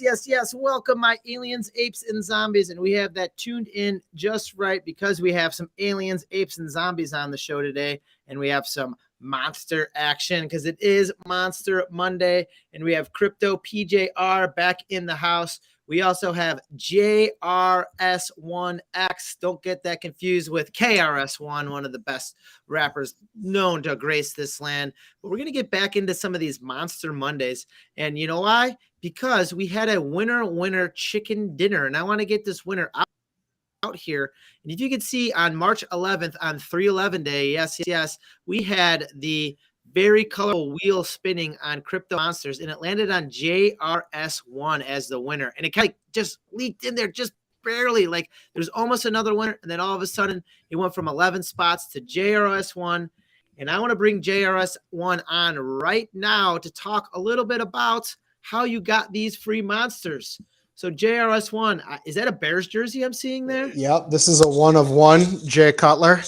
Yes. Welcome, my aliens, apes, and zombies. And we have that tuned in just right because we have some aliens, apes, and zombies on the show today. And we have some monster action because it is Monster Monday. And we have Crypto PJR back in the house. We also have JRS1X. Don't get that confused with KRS1, one of the best rappers known to grace this land. But we're going to get back into some of these Monster Mondays. And you know why? Because we had a winner chicken dinner. And I want to get this winner out here. And if you can see on March 11th on 3/11 day, yes, we had the very colorful wheel spinning on Crypto Monsters, and it landed on JRS1 as the winner. And it kind of just leaked in there just barely. Like there's almost another winner, and then all of a sudden it went from 11 spots to JRS1. And I want to bring JRS1 on right now to talk a little bit about how you got these free monsters. So JRS1, is that a Bears jersey I'm seeing there? Yep, this is a 1 of 1 Jay Cutler.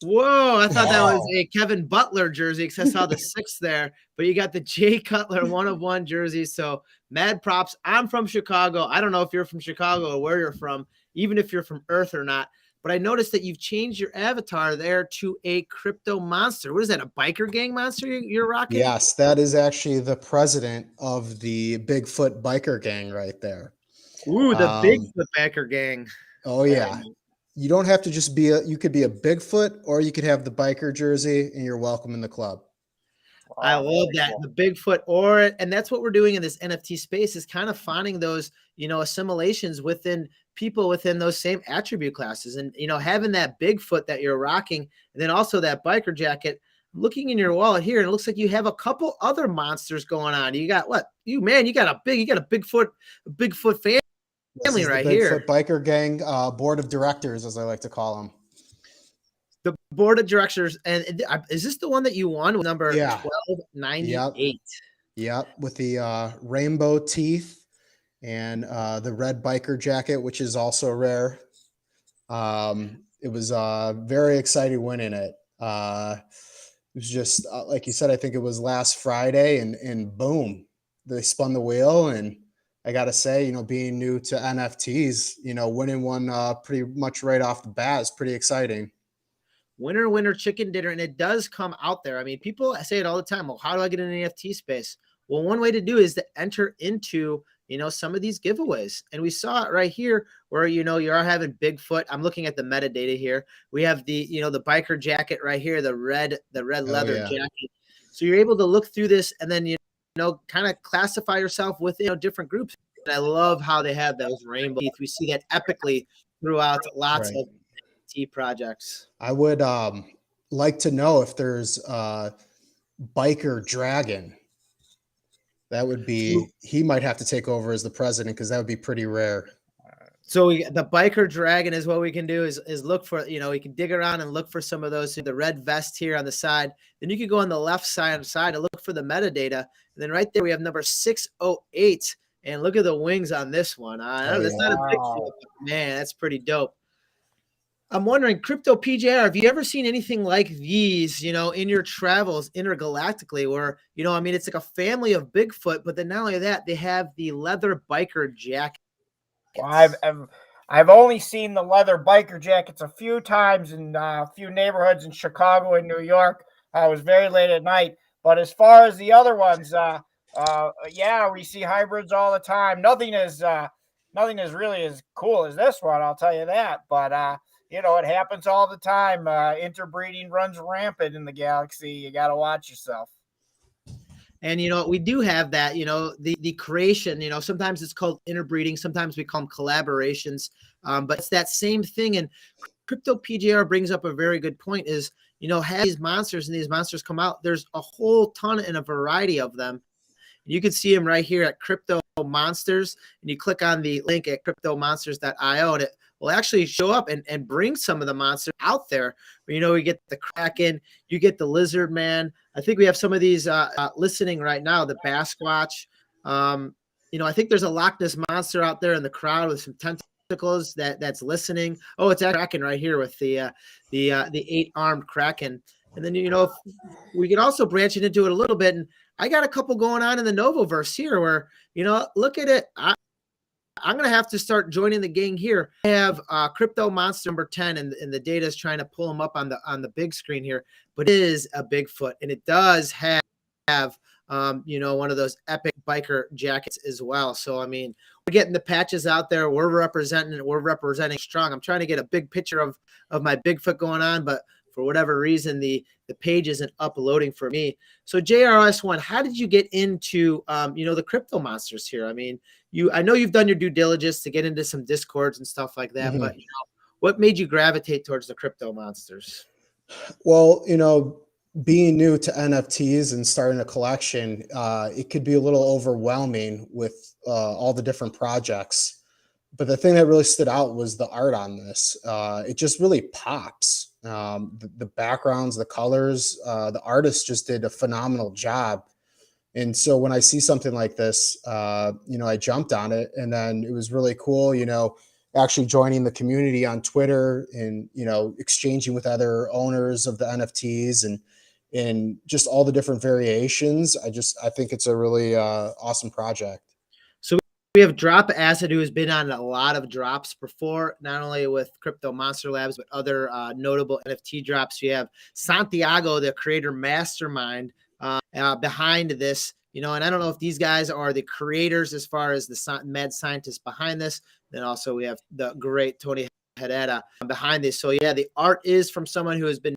Whoa, I thought that was a Kevin Butler jersey because I saw the 6 there, but you got the Jay Cutler 1 of 1 jersey. So mad props. I'm from Chicago. I don't know if you're from Chicago or where you're from, even if you're from Earth or not, but I noticed that you've changed your avatar there to a crypto monster. What is that, a biker gang monster you're rocking? Yes, that is actually the president of the Bigfoot biker gang right there. Ooh, the Bigfoot biker gang. Oh, yeah. You don't have to just be you could be a Bigfoot or you could have the biker jersey and you're welcome in the club. I love that. The Bigfoot and that's what we're doing in this NFT space is kind of finding those, assimilations within people within those same attribute classes. And, having that Bigfoot that you're rocking and then also that biker jacket, looking in your wallet here, and it looks like you have a couple other monsters going on. You got what? You got a Bigfoot family right here. Bigfoot biker gang board of directors, as I like to call them. The board of directors, and is this the one that you won with number 1298? Yep, with the rainbow teeth and the red biker jacket, which is also rare. It was a very exciting winning it. It was just like you said. I think it was last Friday, and boom, they spun the wheel. And I gotta say, being new to NFTs, winning one pretty much right off the bat is pretty exciting. Winner chicken dinner, and it does come out there. I mean, people say it all the time. Well, how do I get in an NFT space? Well, one way to do is to enter into some of these giveaways, and we saw it right here where you are having Bigfoot. I'm looking at the metadata here. We have the the biker jacket right here, the red leather jacket. So you're able to look through this and then kind of classify yourself with different groups. And I love how they have those rainbow teeth. We see that epically throughout lots of NFT projects. I would like to know if there's biker dragon. That would be, he might have to take over as the president because that would be pretty rare. So the biker dragon is what we can do is look for, we can dig around and look for some of those, the red vest here on the side. Then you can go on the left side and look for the metadata. And then right there we have number 608. And look at the wings on this one. That's not a big deal, but man, that's pretty dope. I'm wondering, Crypto PJR, have you ever seen anything like these, in your travels intergalactically where, it's like a family of Bigfoot, but then not only that, they have the leather biker jacket. Well, I've only seen the leather biker jackets a few times in a few neighborhoods in Chicago and New York. I was very late at night. But as far as the other ones, we see hybrids all the time. Nothing is really as cool as this one, I'll tell you that. But it happens all the time. Interbreeding runs rampant in the galaxy. You got to watch yourself. And, we do have that, the creation, sometimes it's called interbreeding. Sometimes we call them collaborations. But it's that same thing. And Crypto PJR brings up a very good point is, have these monsters and these monsters come out. There's a whole ton and a variety of them. You can see them right here at Crypto Monsters. And you click on the link at cryptomonsters.io and it will actually show up and bring some of the monsters out there. We get the Kraken, you get the Lizard Man. I think we have some of these listening right now, the Basquatch. I think there's a Loch Ness Monster out there in the crowd with some tentacles that's listening. Oh, it's a Kraken right here with the 8-armed Kraken. And then, if we can also branch it into it a little bit. And I got a couple going on in the Novoverse here where, look at it. I'm going to have to start joining the gang here. I have Crypto Monster number 10, and the data is trying to pull them up on the big screen here, but it is a Bigfoot, and it does have one of those epic biker jackets as well. So, I mean, we're getting the patches out there. We're representing strong. I'm trying to get a big picture of my Bigfoot going on, but for whatever reason, the page isn't uploading for me. So JRS1, how did you get into, the crypto monsters here? I mean, I know you've done your due diligence to get into some Discords and stuff like that, but what made you gravitate towards the crypto monsters? Well, being new to NFTs and starting a collection, it could be a little overwhelming with all the different projects. But the thing that really stood out was the art on this. It just really pops. The backgrounds, the colors, the artist just did a phenomenal job. And so when I see something like this, I jumped on it, and then it was really cool, actually joining the community on Twitter and, exchanging with other owners of the NFTs and just all the different variations. I think it's a really awesome project. So we have Drop Acid, who has been on a lot of drops before, not only with Crypto Monster Labs, but other notable NFT drops. You have Santiago, the creator mastermind, behind this, and I don't know if these guys are the creators as far as the mad scientists behind this. Then also we have the great Tony Herrera behind this. So yeah, the art is from someone who has been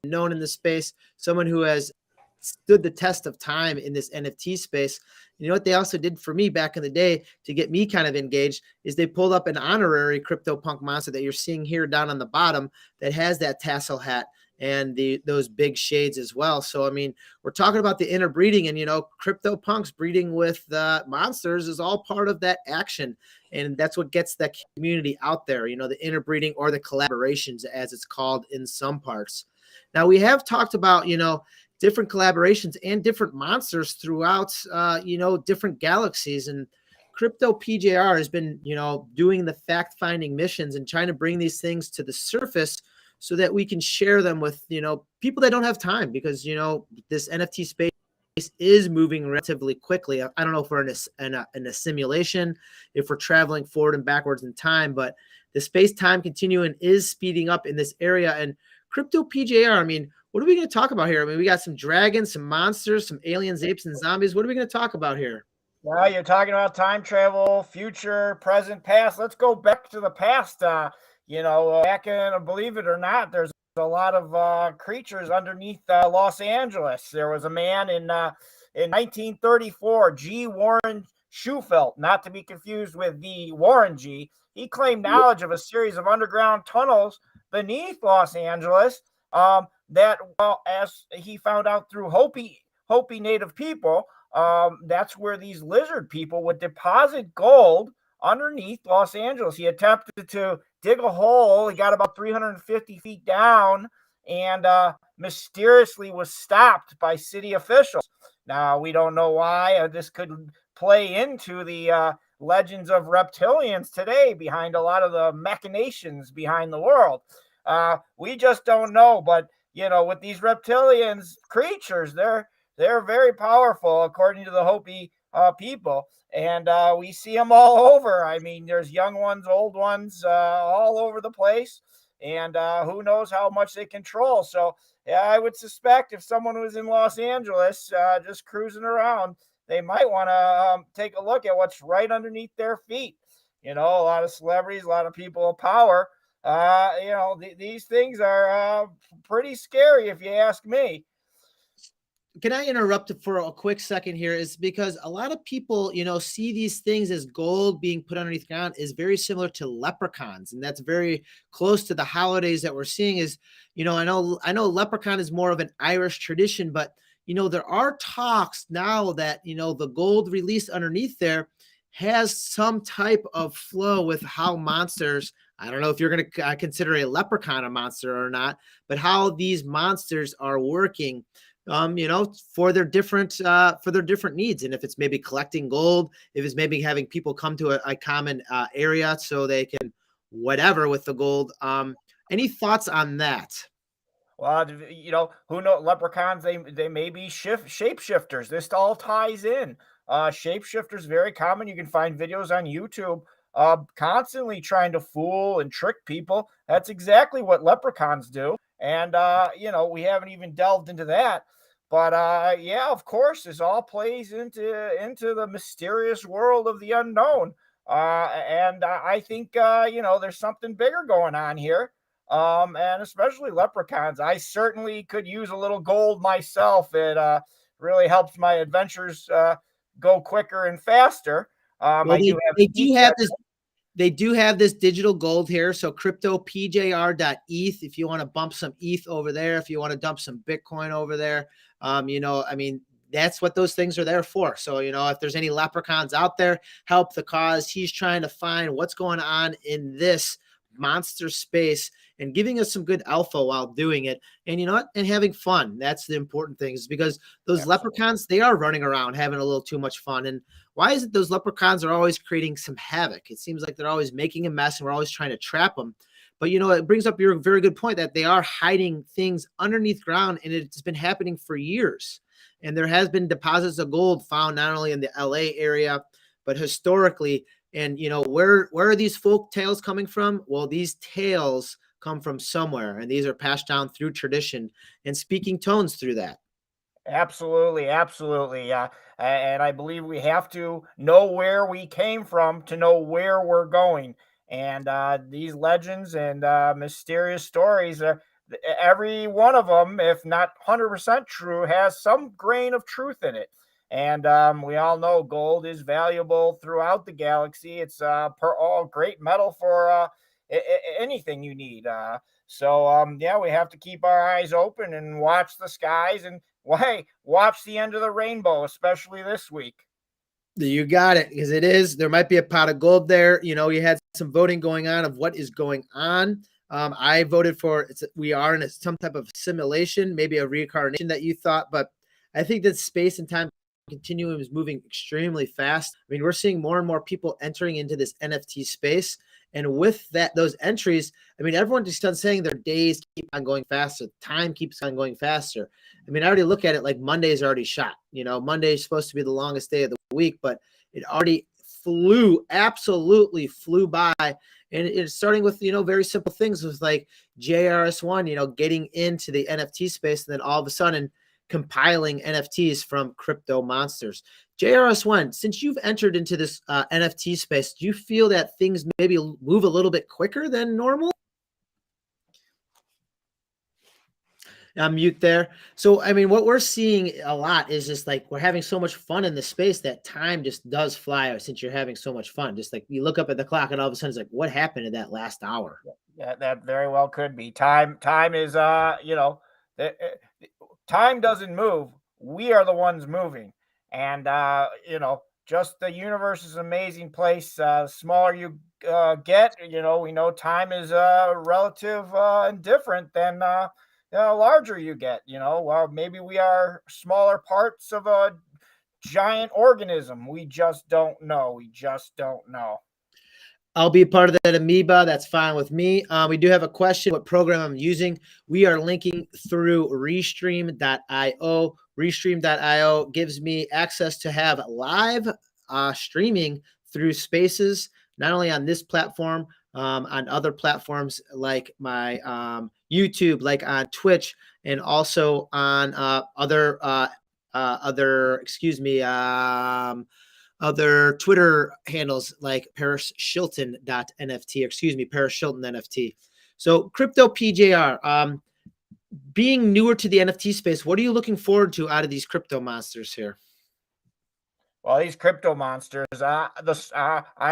known in the space, someone who has stood the test of time in this NFT space. You know what they also did for me back in the day to get me kind of engaged is they pulled up an honorary CryptoPunk monster that you're seeing here down on the bottom that has that tassel hat and those big shades as well. So, I mean, we're talking about the interbreeding, and, CryptoPunks breeding with monsters is all part of that action. And that's what gets that community out there, the interbreeding or the collaborations, as it's called in some parts. Now, we have talked about, different collaborations and different monsters throughout, different galaxies. And Crypto PJR has been, doing the fact-finding missions and trying to bring these things to the surface so that we can share them with, people that don't have time, because, this NFT space is moving relatively quickly. I don't know if we're in a simulation, if we're traveling forward and backwards in time, but the space-time continuum is speeding up in this area. And Crypto PJR, I mean, what are we going to talk about here? I mean, we got some dragons, some monsters, some aliens, apes, and zombies. What are we going to talk about here? Well, you're talking about time travel, future, present, past. Let's go back to the past. Back in, believe it or not, there's a lot of creatures underneath Los Angeles. There was a man in 1934, G. Warren Schufelt, not to be confused with the Warren G. He claimed knowledge of a series of underground tunnels beneath Los Angeles that, well, as he found out through Hopi Native people, that's where these lizard people would deposit gold underneath Los Angeles. He attempted to dig a hole. He got about 350 feet down and mysteriously was stopped by city officials. Now, we don't know why. This could play into the legends of reptilians today behind a lot of the machinations behind the world. We just don't know. But, with these reptilians creatures, they're very powerful, according to the Hopi people. And we see them all over. I mean, there's young ones, old ones, all over the place. And who knows how much they control. So, yeah, I would suspect if someone was in Los Angeles just cruising around, they might want to take a look at what's right underneath their feet. A lot of celebrities, a lot of people of power. These things are pretty scary, if you ask me. Can I interrupt for a quick second here? Is because a lot of people, see these things as gold being put underneath the ground is very similar to leprechauns. And that's very close to the holidays that we're seeing is, I know leprechaun is more of an Irish tradition, but, there are talks now that, the gold released underneath there has some type of flow with how monsters, I don't know if you're going to consider a leprechaun a monster or not, but how these monsters are working, for their different needs. And if it's maybe collecting gold, if it's maybe having people come to a common area so they can whatever with the gold. Any thoughts on that? Well, who know leprechauns? They may be shapeshifters. This all ties in. Shapeshifters very common. You can find videos on YouTube, constantly trying to fool and trick people. That's exactly what leprechauns do. And we haven't even delved into that. But yeah, of course, this all plays into the mysterious world of the unknown. And I think there's something bigger going on here, and especially leprechauns. I certainly could use a little gold myself. It really helps my adventures go quicker and faster. Well, I do have they do ETH. have this. They do have this digital gold here. So cryptopjr.eth, if you want to bump some ETH over there, if you want to dump some Bitcoin over there, I mean, that's what those things are there for. So, if there's any leprechauns out there, help the cause. He's trying to find what's going on in this monster space and giving us some good alpha while doing it. And you know what? And having fun. That's the important thing, is because those Absolutely. leprechauns, they are running around having a little too much fun. And why is it those leprechauns are always creating some havoc? It seems like they're always making a mess and we're always trying to trap them. But it brings up your very good point that they are hiding things underneath ground, and it's been happening for years. And there has been deposits of gold found not only in the LA area, but historically. And where are these folk tales coming from? Well, these tales come from somewhere, and these are passed down through tradition and speaking tones through that. Absolutely, absolutely. And I believe we have to know where we came from to know where we're going. And these legends and mysterious stories are every one of them, if not 100% true, has some grain of truth in it. And we all know gold is valuable throughout the galaxy. It's per all great metal for anything you need. Yeah, we have to keep our eyes open and watch the skies, and hey, watch the end of the rainbow, especially this week. You got it, because there might be a pot of gold there. You had some voting going on of what is going on. I voted for we are in some type of simulation, maybe a reincarnation that you thought, but I think that space and time continuum is moving extremely fast. I mean, we're seeing more and more people entering into this NFT space. And with those entries, I mean, everyone just starts saying their days keep on going faster. Time keeps on going faster. I mean, I already look at it like Monday's already shot. Monday is supposed to be the longest day of the week, but it already absolutely flew by. And it's starting with, very simple things with like JRS1, getting into the NFT space, and then all of a sudden compiling NFTs from crypto monsters. JRS1, since you've entered into this NFT space, do you feel that things maybe move a little bit quicker than normal? I'm mute there. So, I mean, what we're seeing a lot is just like we're having so much fun in the space that time just does fly since you're having so much fun. Just like you look up at the clock and all of a sudden it's like, what happened in that last hour? Yeah, that very well could be. Time is, time doesn't move. We are the ones moving. And, just the universe is an amazing place. Smaller you get, we know time is relative and different than larger you get. Well, maybe we are smaller parts of a giant organism. We just don't know. We just don't know. I'll be part of that amoeba. That's fine with me. We do have a question, what program I'm using. We are linking through Restream.io. Restream.io gives me access to have live streaming through Spaces, not only on this platform, on other platforms like my YouTube, like on Twitch, and also on other Twitter handles like ParisShilton.nft, Paris Shilton NFT. So Crypto PJR, being newer to the NFT space, what are you looking forward to out of these crypto monsters here? Well, these crypto monsters, I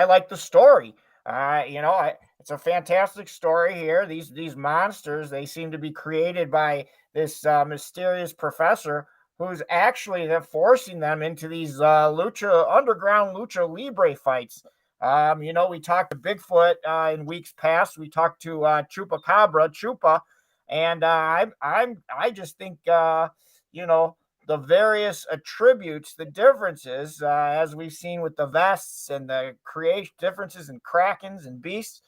like the story. It's a fantastic story here. These monsters, they seem to be created by this mysterious professor who's actually forcing them into these underground lucha libre fights. We talked to Bigfoot in weeks past. We talked to Chupa, and I just think the various attributes, the differences, as we've seen with the vests and the creation differences in krakens and beasts,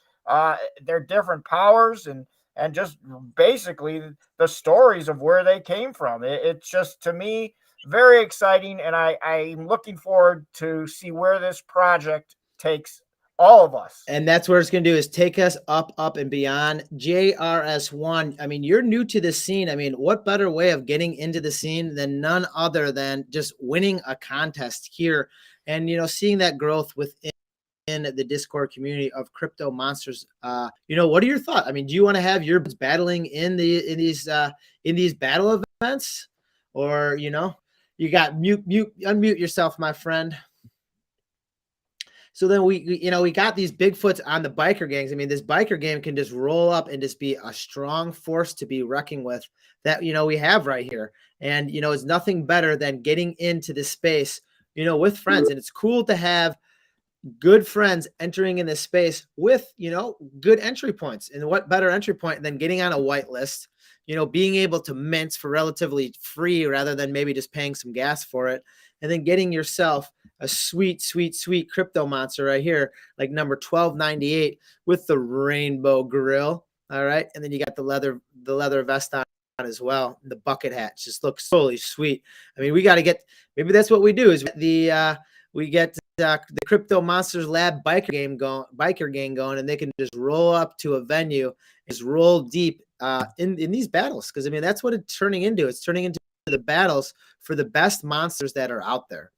they're different powers, and and just basically the stories of where they came from. It's just, to me, very exciting, and I'm looking forward to see where this project takes all of us. And that's what it's going to do, is take us up, up and beyond. JRS1, I mean, you're new to the scene. I mean, what better way of getting into the scene than none other than just winning a contest here and, seeing that growth within the Discord community of Crypto Monsters. What are your thoughts? I mean, do you want to have your battling in these battle events, or, you got unmute yourself, my friend. So then we got these Bigfoots on the biker gangs. I mean, this biker gang can just roll up and just be a strong force to be reckoning with that, we have right here. And, it's nothing better than getting into this space, with friends. And it's cool to have good friends entering in this space with, good entry points. And what better entry point than getting on a whitelist, being able to mint for relatively free rather than maybe just paying some gas for it. And then getting yourself a sweet, sweet, sweet crypto monster right here, like number 1298 with the rainbow grill. All right. And then you got the leather vest on as well. The bucket hat just looks totally sweet. I mean, we got to get, maybe that's what we do, is we get the Crypto Monsters Lab biker gang going, and they can just roll up to a venue, just roll deep in these battles. Cause I mean, that's what it's turning into. It's turning into the battles for the best monsters that are out there.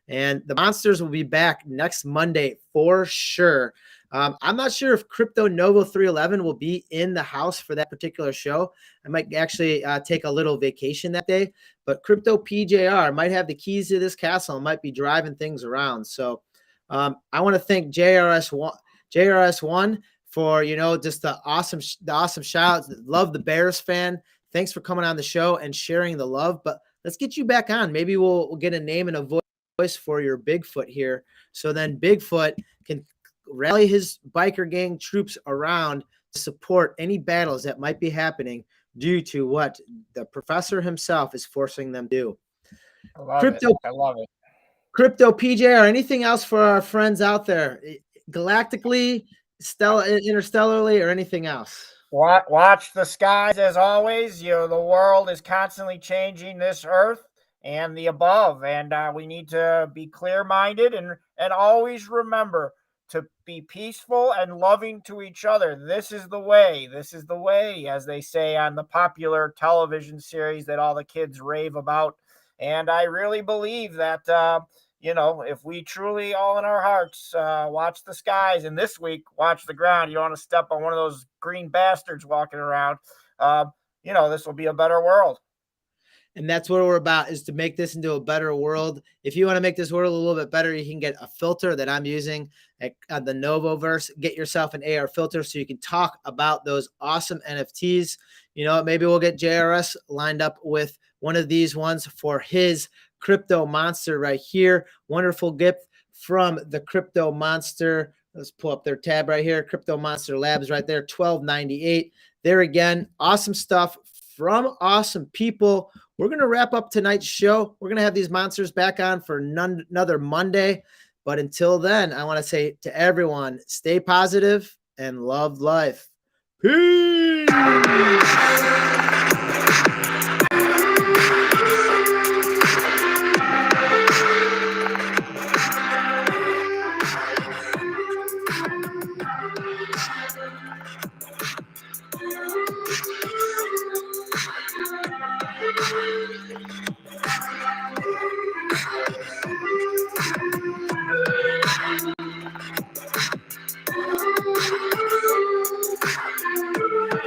And the monsters will be back next Monday for sure. I'm not sure if Crypto Novo 311 will be in the house for that particular show. I might actually take a little vacation that day, but Crypto PJR might have the keys to this castle and might be driving things around. So I want to thank JRS1 for, just the awesome shout outs. Love the Bears fan. Thanks for coming on the show and sharing the love, but let's get you back on. Maybe we'll get a name and a voice for your Bigfoot here. So then Bigfoot can rally his biker gang troops around to support any battles that might be happening due to what the professor himself is forcing them to do. I love it. Crypto PJR, anything else for our friends out there, galactically, interstellarly, or anything else? Watch the skies as always. The world is constantly changing, this earth and the above, and we need to be clear-minded and always remember to be peaceful and loving to each other. This is the way, as they say on the popular television series that all the kids rave about. And I really believe that, if we truly all in our hearts watch the skies, and this week watch the ground, you don't want to step on one of those green bastards walking around, this will be a better world. And that's what we're about, is to make this into a better world. If you want to make this world a little bit better, you can get a filter that I'm using at the Novoverse. Get yourself an AR filter so you can talk about those awesome NFTs. Maybe we'll get JRS lined up with one of these ones for his Crypto Monster right here. Wonderful gift from the Crypto Monster. Let's pull up their tab right here. Crypto Monster Labs right there, $12.98. There again, awesome stuff from awesome people. We're going to wrap up tonight's show. We're going to have these monsters back on for another Monday. But until then, I want to say to everyone, stay positive and love life. Peace.